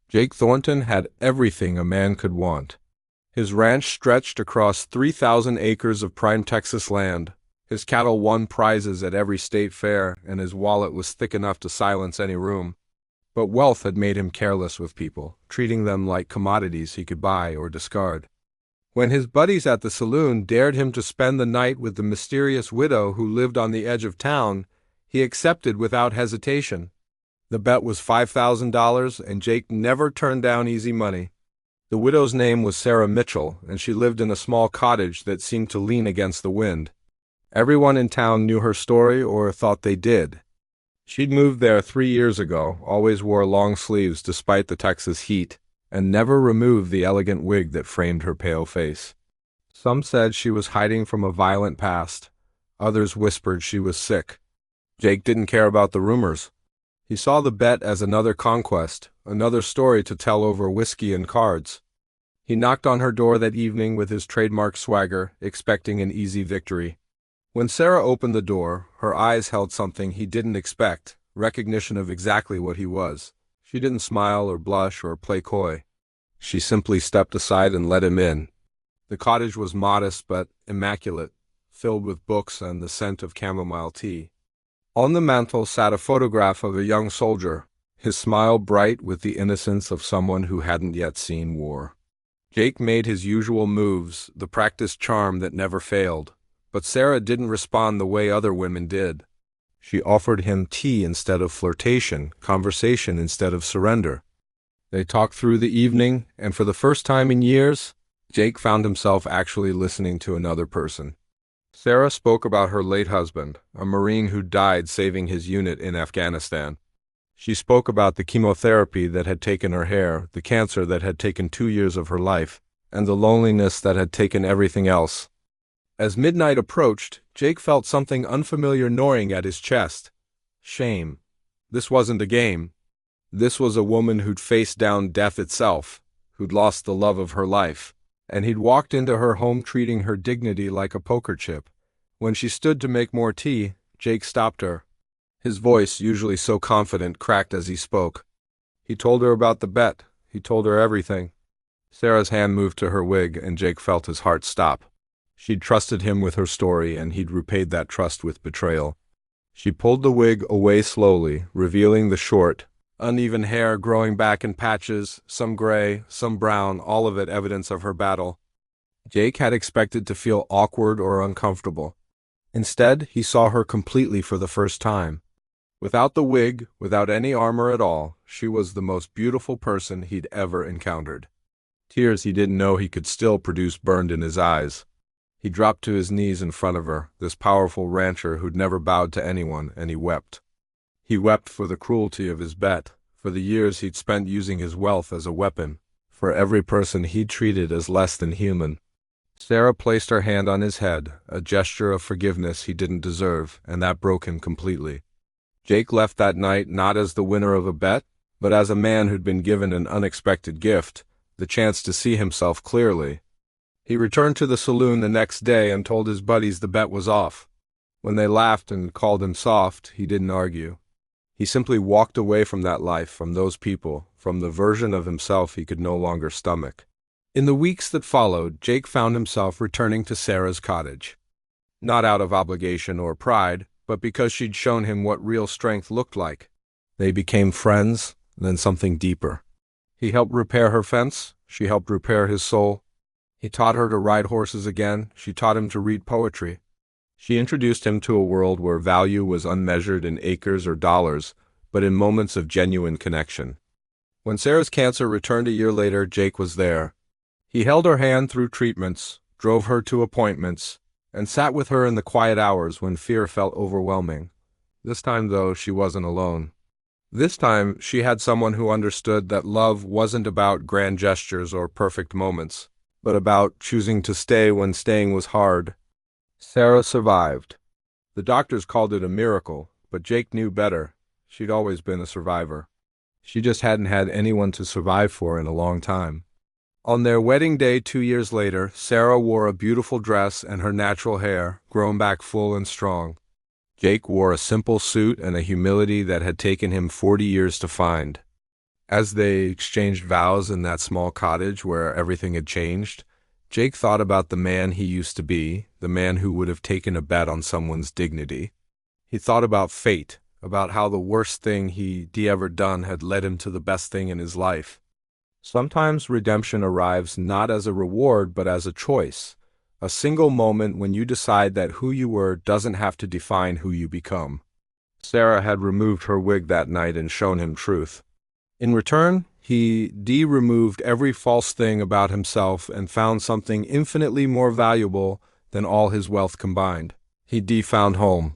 Jake Thornton had everything a man could want. His ranch stretched across 3,000 acres of prime Texas land. His cattle won prizes at every state fair, and his wallet was thick enough to silence any room. But wealth had made him careless with people, treating them like commodities he could buy or discard. When his buddies at the saloon dared him to spend the night with the mysterious widow who lived on the edge of town, he accepted without hesitation. The bet was $5,000, and Jake never turned down easy money. The widow's name was Sarah Mitchell, and she lived in a small cottage that seemed to lean against the wind. Everyone in town knew her story or thought they did. She'd moved there 3 years ago, always wore long sleeves despite the Texas heat, and never removed the elegant wig that framed her pale face. Some said she was hiding from a violent past. Others whispered she was sick. Jake didn't care about the rumors. He saw the bet as another conquest, another story to tell over whiskey and cards. He knocked on her door that evening with his trademark swagger, expecting an easy victory. When Sarah opened the door, her eyes held something he didn't expect, recognition of exactly what he was. She didn't smile or blush or play coy. She simply stepped aside and let him in. The cottage was modest but immaculate, filled with books and the scent of chamomile tea. On the mantel sat a photograph of a young soldier, his smile bright with the innocence of someone who hadn't yet seen war. Jake made his usual moves, the practiced charm that never failed, but Sarah didn't respond the way other women did. She offered him tea instead of flirtation, conversation instead of surrender. They talked through the evening, and for the first time in years, Jake found himself actually listening to another person. Sarah spoke about her late husband, a Marine who died saving his unit in Afghanistan. She spoke about the chemotherapy that had taken her hair, the cancer that had taken 2 years of her life, and the loneliness that had taken everything else. As midnight approached, Jake felt something unfamiliar gnawing at his chest. Shame. This wasn't a game. This was a woman who'd faced down death itself, who'd lost the love of her life, and he'd walked into her home treating her dignity like a poker chip. When she stood to make more tea, Jake stopped her. His voice, usually so confident, cracked as he spoke. He told her about the bet. He told her everything. Sarah's hand moved to her wig, and Jake felt his heart stop. She'd trusted him with her story, and he'd repaid that trust with betrayal. She pulled the wig away slowly, revealing the short, uneven hair growing back in patches, some gray, some brown, all of it evidence of her battle. Jake had expected to feel awkward or uncomfortable. Instead, he saw her completely for the first time. Without the wig, without any armor at all, she was the most beautiful person he'd ever encountered. Tears he didn't know he could still produce burned in his eyes. He dropped to his knees in front of her, this powerful rancher who'd never bowed to anyone, and he wept. He wept for the cruelty of his bet, for the years he'd spent using his wealth as a weapon, for every person he'd treated as less than human. Sarah placed her hand on his head, a gesture of forgiveness he didn't deserve, and that broke him completely. Jake left that night not as the winner of a bet, but as a man who'd been given an unexpected gift, the chance to see himself clearly. He returned to the saloon the next day and told his buddies the bet was off. When they laughed and called him soft, he didn't argue. He simply walked away from that life, from those people, from the version of himself he could no longer stomach. In the weeks that followed, Jake found himself returning to Sarah's cottage. Not out of obligation or pride, but because she'd shown him what real strength looked like. They became friends, then something deeper. He helped repair her fence, she helped repair his soul. He taught her to ride horses again, she taught him to read poetry. She introduced him to a world where value was unmeasured in acres or dollars, but in moments of genuine connection. When Sarah's cancer returned a year later, Jake was there. He held her hand through treatments, drove her to appointments, and sat with her in the quiet hours when fear felt overwhelming. This time, though, she wasn't alone. This time, she had someone who understood that love wasn't about grand gestures or perfect moments, but about choosing to stay when staying was hard. Sarah survived. The doctors called it a miracle, but Jake knew better. She'd always been a survivor. She just hadn't had anyone to survive for in a long time. On their wedding day 2 years later, Sarah wore a beautiful dress and her natural hair, grown back full and strong. Jake wore a simple suit and a humility that had taken him 40 years to find. As they exchanged vows in that small cottage where everything had changed, Jake thought about the man he used to be, the man who would have taken a bet on someone's dignity. He thought about fate, about how the worst thing he'd ever done had led him to the best thing in his life. Sometimes redemption arrives not as a reward but as a choice, a single moment when you decide that who you were doesn't have to define who you become. Sarah had removed her wig that night and shown him truth. In return, he removed every false thing about himself and found something infinitely more valuable than all his wealth combined. He found home.